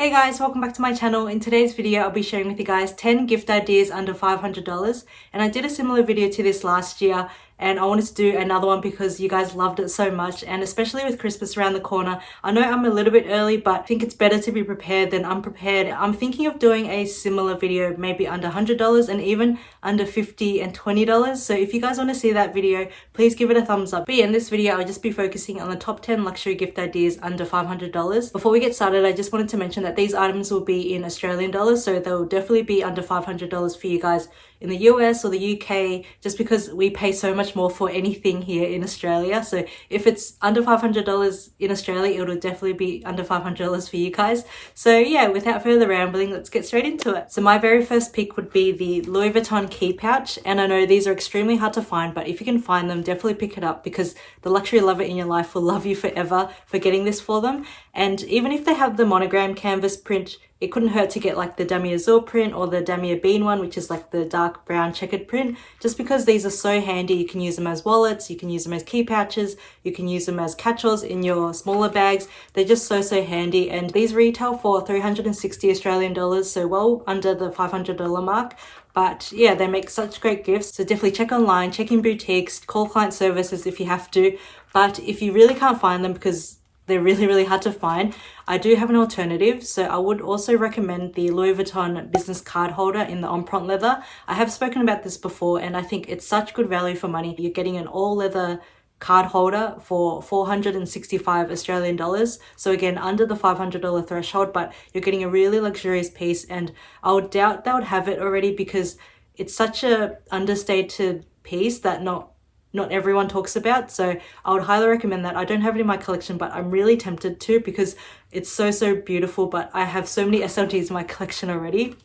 Hey guys, welcome back to my channel. In today's video, I'll be sharing with you guys 10 gift ideas under $500. And I did a similar video to this last year and I wanted to do another one because you guys loved it so much, and especially with Christmas around the corner. I know I'm a little bit early, but I think it's better to be prepared than unprepared. I'm thinking of doing a similar video, maybe under $100 and even under $50 and $20. So if you guys want to see that video, please give it a thumbs up. But yeah, in this video, I'll just be focusing on the top 10 luxury gift ideas under $500. Before we get started, I just wanted to mention that these items will be in Australian dollars, so they'll definitely be under $500 for you guys in the US or the UK, just because we pay so much more for anything here in Australia. So if it's under $500 in Australia, it'll definitely be under $500 for you guys. So yeah, without further rambling, let's get straight into it. So my very first pick would be the Louis Vuitton key pouch, and I know these are extremely hard to find, but if you can find them, definitely pick it up because the luxury lover in your life will love you forever for getting this for them. And even if they have the monogram canvas print, it couldn't hurt to get like the damier azur print or the damier bean one, which is like the dark brown checkered print, just because these are so handy. You can use them as wallets, you can use them as key pouches, you can use them as catch-alls in your smaller bags. They're just so handy, and these retail for 360 Australian dollars, so well under the $500 mark. But yeah, they make such great gifts, so definitely check online, check in boutiques, call client services if you have to. But if you really can't find them because they're really hard to find, I do have an alternative. So I would also recommend the Louis Vuitton business card holder in the empreinte leather. I have spoken about this before and I think it's such good value for money. You're getting an all leather card holder for 465 Australian dollars. So again, under the $500 threshold, but you're getting a really luxurious piece, and I would doubt they would have it already because it's such a understated piece that not everyone talks about. So I would highly recommend that. I don't have it in my collection, but I'm really tempted to because it's so beautiful, but I have so many SLGs in my collection already.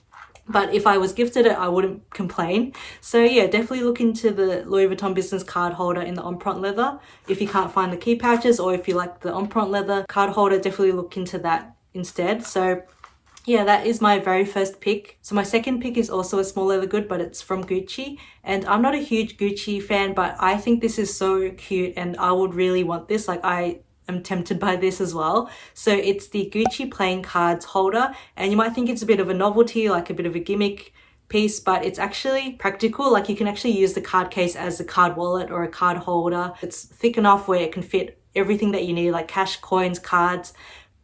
But if I was gifted it, I wouldn't complain. So yeah, definitely look into the Louis Vuitton business card holder in the empreinte leather. If you can't find the key pouches, or if you like the empreinte leather card holder, definitely look into that instead. So yeah, that is my very first pick. So my second pick is also a small leather good, but it's from Gucci. And I'm not a huge Gucci fan, but I think this is so cute and I would really want this. Like, I am tempted by this as well. So it's the Gucci playing cards holder, and you might think it's a bit of a novelty, like a bit of a gimmick piece, but it's actually practical. Like, you can actually use the card case as a card wallet or a card holder. It's thick enough where it can fit everything that you need, like cash, coins, cards,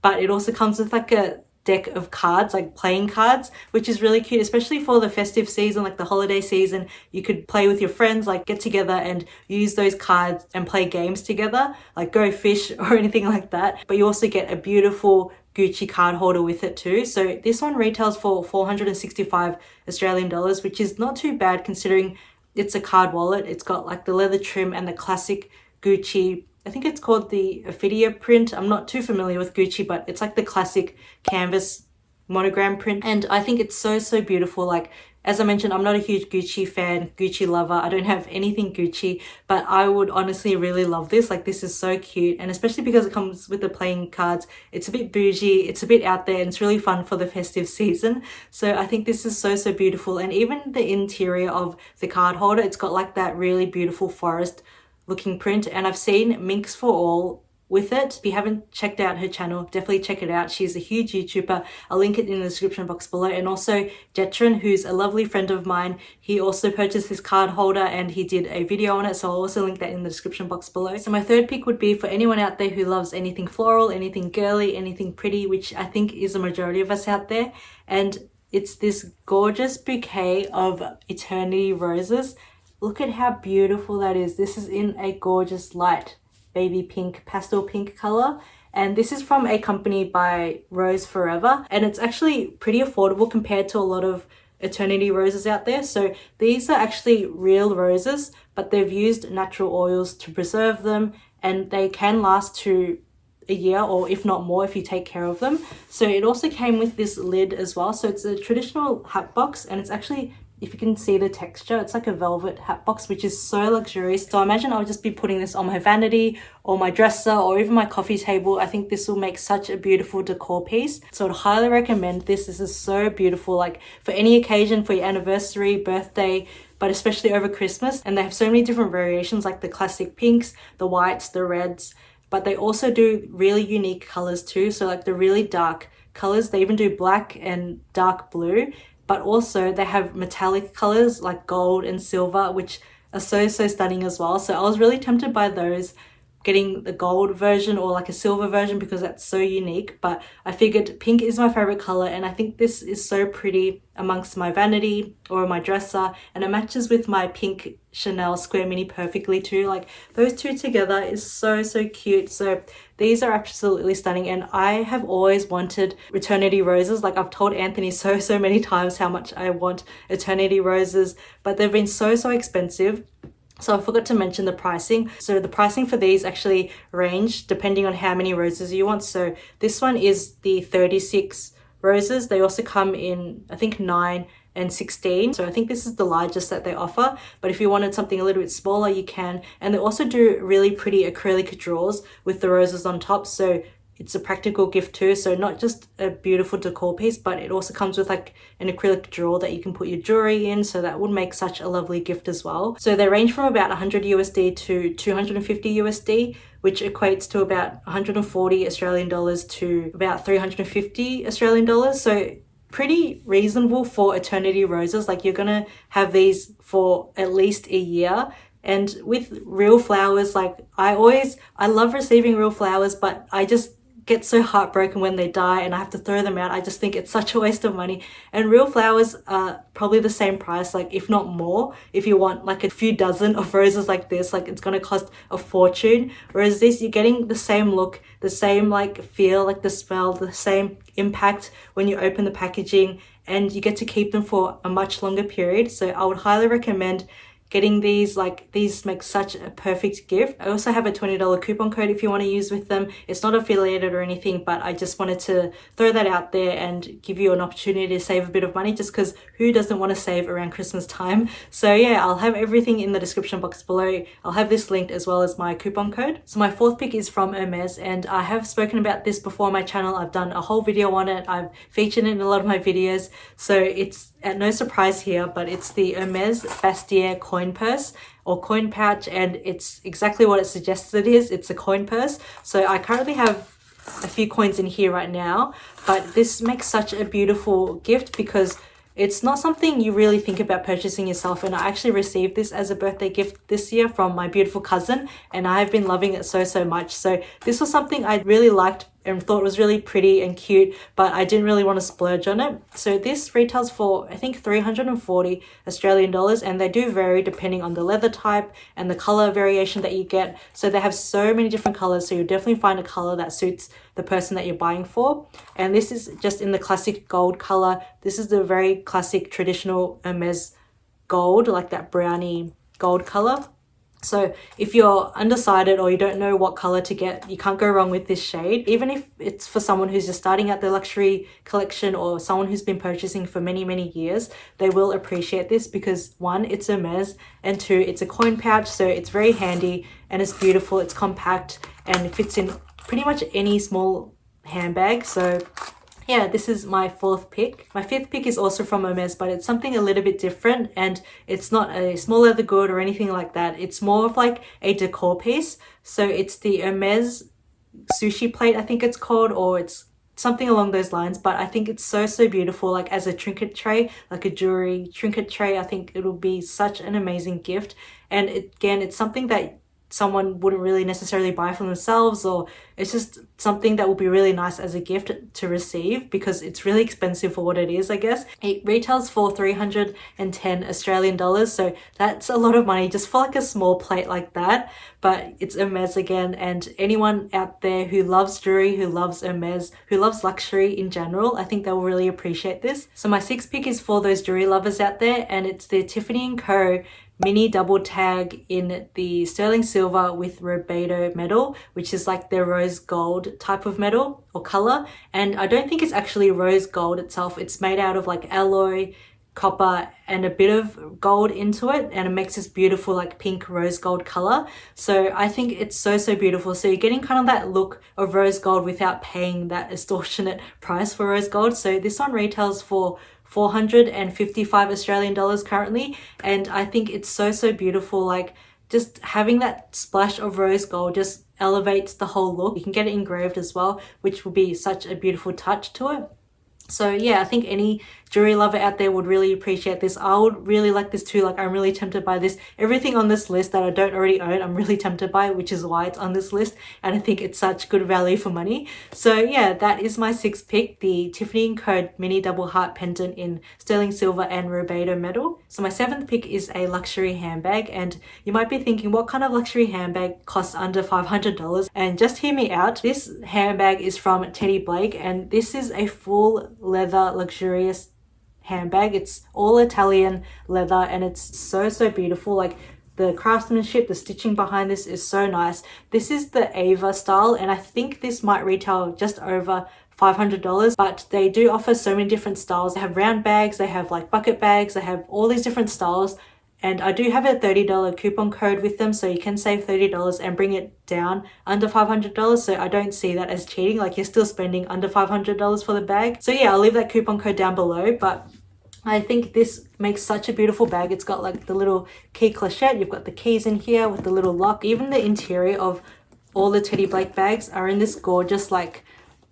but it also comes with like a deck of cards, like playing cards, which is really cute, especially for the festive season, like the holiday season. You could play with your friends, like get together and use those cards and play games together, like go fish or anything like that. But you also get a beautiful Gucci card holder with it too. So this one retails for 465 Australian dollars, which is not too bad considering it's a card wallet. It's got like the leather trim and the classic Gucci, I think it's called the Ophidia print. I'm not too familiar with Gucci, but it's like the classic canvas monogram print. And I think it's so beautiful. Like, as I mentioned, I'm not a huge Gucci fan, Gucci lover. I don't have anything Gucci, but I would honestly really love this. Like, this is so cute. And especially because it comes with the playing cards, it's a bit bougie, it's a bit out there, and it's really fun for the festive season. So I think this is so beautiful. And even the interior of the card holder, it's got like that really beautiful forest looking print, and I've seen Minx for All with it. If you haven't checked out her channel, definitely check it out. She's a huge YouTuber. I'll link it in the description box below. And also Jetron, who's a lovely friend of mine, he also purchased this card holder and he did a video on it, so I'll also link that in the description box below. So my third pick would be for anyone out there who loves anything floral, anything girly, anything pretty, which I think is a majority of us out there, and it's this gorgeous bouquet of eternity roses. Look at how beautiful that is. This is in a gorgeous light baby pink, pastel pink color. And this is from a company by Rose Forever. And it's actually pretty affordable compared to a lot of eternity roses out there. So these are actually real roses, but they've used natural oils to preserve them, and they can last to a year or if not more if you take care of them. So it also came with this lid as well. So it's a traditional hat box, and it's actually, if you can see the texture, it's like a velvet hat box, which is so luxurious. So I imagine I'll just be putting this on my vanity or my dresser or even my coffee table. I think this will make such a beautiful decor piece. So I'd highly recommend this. This is so beautiful, like for any occasion, for your anniversary, birthday, but especially over Christmas. And they have so many different variations, like the classic pinks, the whites, the reds, but they also do really unique colors too. So like the really dark colors. They even do black and dark blue, but also they have metallic colors like gold and silver, which are so stunning as well. So I was really tempted by those, getting the gold version or like a silver version, because that's so unique. But I figured pink is my favorite color, and I think this is so pretty amongst my vanity or my dresser, and it matches with my pink Chanel Square Mini perfectly too. Like those two together is so cute. So these are absolutely stunning, and I have always wanted Eternity Roses. Like I've told Anthony so many times how much I want Eternity Roses, but they've been so expensive. So I forgot to mention the pricing. So the pricing for these actually range depending on how many roses you want. So this one is the 36 roses. They also come in, I think, 9 and 16. So I think this is the largest that they offer. But if you wanted something a little bit smaller, you can. And they also do really pretty acrylic drawers with the roses on top. So it's a practical gift too. So not just a beautiful decor piece, but it also comes with like an acrylic drawer that you can put your jewelry in. So that would make such a lovely gift as well. So they range from about 100 USD to 250 USD, which equates to about 140 Australian dollars to about 350 Australian dollars. So pretty reasonable for Eternity Roses. Like you're gonna have these for at least a year. And with real flowers, like I love receiving real flowers, but I just get so heartbroken when they die and I have to throw them out. I just think it's such a waste of money. And real flowers are probably the same price, like if not more, if you want like a few dozen of roses like this. Like it's going to cost a fortune. Whereas this, you're getting the same look, the same like feel, like the smell, the same impact when you open the packaging, and you get to keep them for a much longer period. So I would highly recommend getting these. Like these make such a perfect gift. I also have a $20 coupon code if you want to use with them. It's not affiliated or anything, but I just wanted to throw that out there and give you an opportunity to save a bit of money, just because who doesn't want to save around Christmas time? So yeah, I'll have everything in the description box below. I'll have this linked as well as my coupon code. So my fourth pick is from Hermes, and I have spoken about this before on my channel. I've done a whole video on it. I've featured it in a lot of my videos. So it's at no surprise here, but it's the Hermes Bustier coin purse or coin pouch, and it's exactly what it suggests it is. It's a coin purse. So I currently have a few coins in here right now, but this makes such a beautiful gift because it's not something you really think about purchasing yourself. And I actually received this as a birthday gift this year from my beautiful cousin, and I've been loving it so much. So this was something I really liked and thought was really pretty and cute, but I didn't really want to splurge on it. So this retails for, I think, 340 Australian dollars, and they do vary depending on the leather type and the color variation that you get. So they have so many different colors, so you'll definitely find a color that suits the person that you're buying for. And this is just in the classic gold color. This is the very classic traditional Hermes gold, like that brownie gold color. So if you're undecided or you don't know what color to get, you can't go wrong with this shade. Even if it's for someone who's just starting out their luxury collection or someone who's been purchasing for many years, they will appreciate this because one, it's Hermes, and two, it's a coin pouch, so it's very handy and it's beautiful, it's compact, and it fits in pretty much any small handbag. So yeah, this is my fourth pick. My fifth pick is also from Hermes, but it's something a little bit different, and it's not a small leather good or anything like that. It's more of like a decor piece. So it's the Hermes sushi plate, I think it's called, or it's something along those lines. But I think it's so beautiful, like as a trinket tray, like a jewelry trinket tray. I think it'll be such an amazing gift. And again, it's something that someone wouldn't really necessarily buy for themselves, or it's just something that would be really nice as a gift to receive because it's really expensive for what it is, I guess. It retails for 310 Australian dollars, so that's a lot of money just for like a small plate like that. But it's Hermes again, and anyone out there who loves jewelry, who loves Hermes, who loves luxury in general, I think they'll really appreciate this. So my sixth pick is for those jewelry lovers out there, and it's the Tiffany & Co mini double tag in the sterling silver with rubedo metal, which is like the rose gold type of metal or color. And I don't think it's actually rose gold itself. It's made out of like alloy, copper, and a bit of gold into it, and it makes this beautiful like pink rose gold color. So I think it's so beautiful. So you're getting kind of that look of rose gold without paying that extortionate price for rose gold. So this one retails for 455 Australian dollars currently, and I think it's so beautiful. Like just having that splash of rose gold just elevates the whole look. You can get it engraved as well, which will be such a beautiful touch to it. So yeah, I think any jewelry lover out there would really appreciate this. I would really like this too. Like, I'm really tempted by this. Everything on this list that I don't already own, I'm really tempted by, which is why it's on this list. And I think it's such good value for money. So yeah, that is my sixth pick, the Tiffany & Co. mini double heart pendant in sterling silver and rubedo metal. So my seventh pick is a luxury handbag, and you might be thinking, what kind of luxury handbag costs under $500? And just hear me out. This handbag is from Teddy Blake, and this is a full leather luxurious handbag. It's all Italian leather, and it's so beautiful. Like, the craftsmanship, the stitching behind this is so nice. This is the Ava style, and I think this might retail just over $500, but they do offer so many different styles. They have round bags, they have like bucket bags, they have all these different styles. And I do have a $30 coupon code with them, so you can save $30 and bring it down under $500. So I don't see that as cheating. Like, you're still spending under $500 for the bag. So yeah, I'll leave that coupon code down below. But I think this makes such a beautiful bag. It's got like the little key clochette. You've got the keys in here with the little lock. Even the interior of all the Teddy Blake bags are in this gorgeous like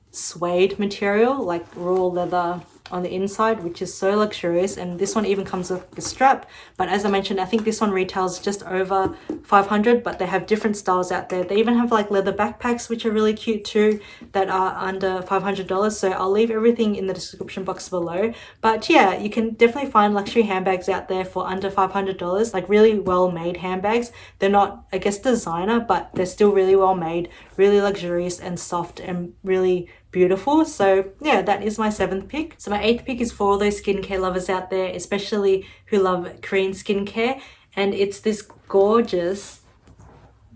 suede material, like raw leather on the inside, which is so luxurious. And this one even comes with a strap, but as I mentioned, I think this one retails just over $500, but they have different styles out there. They even have like leather backpacks, which are really cute too, that are under $500. So I'll leave everything in the description box below. But yeah, you can definitely find luxury handbags out there for under $500, like really well made handbags. They're not, I guess, designer, but they're still really well made, really luxurious and soft and really beautiful. So yeah, that is my seventh pick. So my eighth pick is for all those skincare lovers out there, especially who love Korean skincare, and it's this gorgeous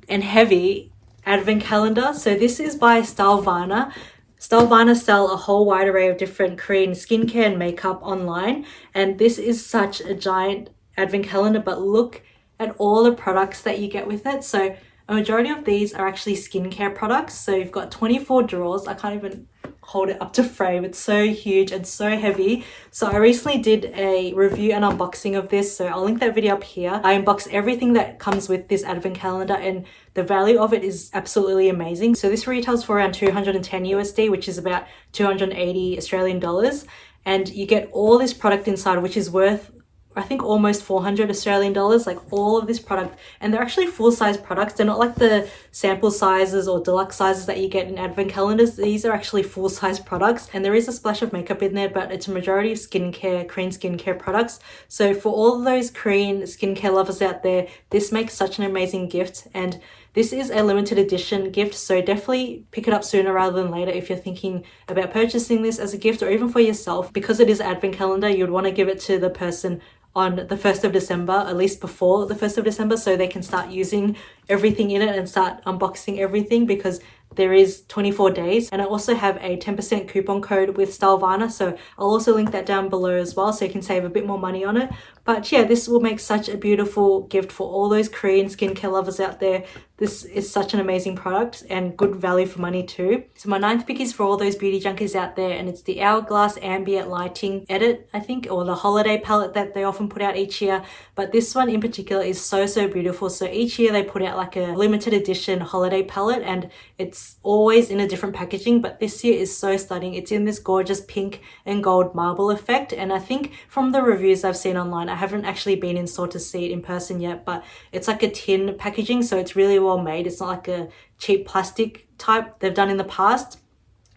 and heavy advent calendar. So this is by Stylevana. Stylevana sell a whole wide array of different Korean skincare and makeup online, and this is such a giant advent calendar, but look at all the products that you get with it. So a majority of these are actually skincare products. So you've got 24 drawers. I can't even hold it up to frame. It's so huge and so heavy. So I recently did a review and unboxing of this, so I'll link that video up here. I unboxed everything that comes with this advent calendar, and the value of it is absolutely amazing. So this retails for around 210 USD, which is about 280 Australian dollars. And you get all this product inside, which is worth, I think, almost 400 Australian dollars, like all of this product. And they're actually full-size products. They're not like the sample sizes or deluxe sizes that you get in advent calendars. These are actually full-size products, and there is a splash of makeup in there, but it's a majority of skincare, Korean skincare products. So for all of those Korean skincare lovers out there, this makes such an amazing gift. And this is a limited edition gift, so definitely pick it up sooner rather than later if you're thinking about purchasing this as a gift, or even for yourself. Because it is advent calendar, you'd want to give it to the person on the 1st of December, at least before the 1st of December, so they can start using everything in it and start unboxing everything, because there is 24 days. And I also have a 10% coupon code with Stylevana, so I'll also link that down below as well, so you can save a bit more money on it. But yeah, this will make such a beautiful gift for all those Korean skincare lovers out there. This is such an amazing product and good value for money too. So my ninth pick is for all those beauty junkies out there, and it's the Hourglass Ambient Lighting Edit, I think, or the holiday palette that they often put out each year. But this one in particular is so beautiful. So each year they put out like a limited edition holiday palette, and it's always in a different packaging, but this year is so stunning. It's in this gorgeous pink and gold marble effect, and I think from the reviews I've seen online, I haven't actually been in store to see it in person yet, but it's like a tin packaging, so it's really well made. It's not like a cheap plastic type they've done in the past.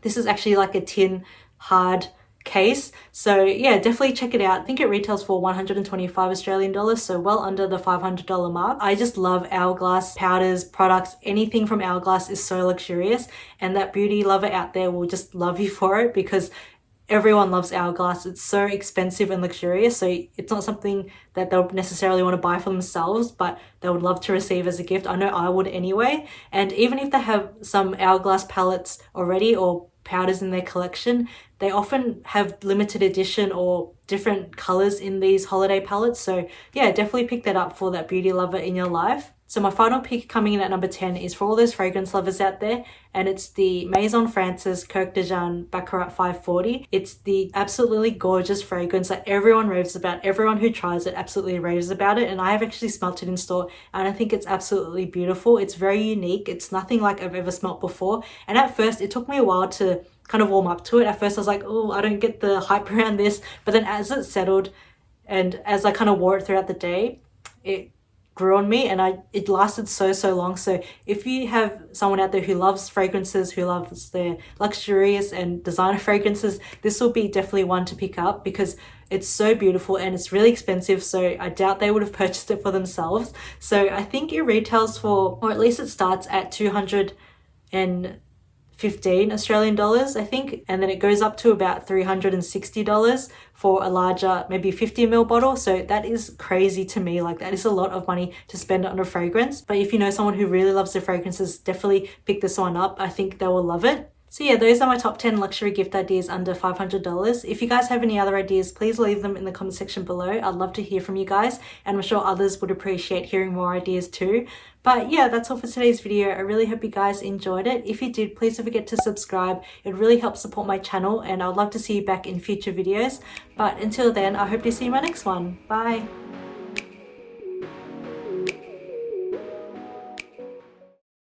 This is actually like a tin hard case. So yeah, definitely check it out. I think it retails for 125 Australian dollars, so well under the $500 mark. I just love Hourglass powders, products. Anything from Hourglass is so luxurious, and that beauty lover out there will just love you for it, because everyone loves Hourglass. It's so expensive and luxurious, so it's not something that they'll necessarily want to buy for themselves, but they would love to receive as a gift. I know I would anyway. And even if they have some Hourglass palettes already or powders in their collection, they often have limited edition or different colors in these holiday palettes. So yeah, definitely pick that up for that beauty lover in your life. So my final pick coming in at number 10 is for all those fragrance lovers out there, and it's the Maison Francis Coq de Jean Baccarat 540. It's the absolutely gorgeous fragrance that everyone raves about. Everyone who tries it absolutely raves about it, and I have actually smelt it in store and I think it's absolutely beautiful. It's very unique. It's nothing like I've ever smelt before, and at first it took me a while to kind of warm up to it. At first I was like, oh, I don't get the hype around this, but then as it settled and as I kind of wore it throughout the day, it grew on me, and it lasted so long. So if you have someone out there who loves fragrances, who loves their luxurious and designer fragrances, this will be definitely one to pick up because it's so beautiful and it's really expensive, so I doubt they would have purchased it for themselves. So I think it retails for, or at least it starts at 215 Australian dollars, I think, and then it goes up to about $360 for a larger, maybe 50ml bottle. So that is crazy to me. Like, that is a lot of money to spend on a fragrance. But if you know someone who really loves their fragrances, definitely pick this one up. I think they will love it. So yeah, those are my top 10 luxury gift ideas under $500. If you guys have any other ideas, please leave them in the comment section below. I'd love to hear from you guys, and I'm sure others would appreciate hearing more ideas too. But yeah, that's all for today's video. I really hope you guys enjoyed it. If you did, please don't forget to subscribe. It really helps support my channel, and I'd love to see you back in future videos. But until then, I hope to see you in my next one. Bye!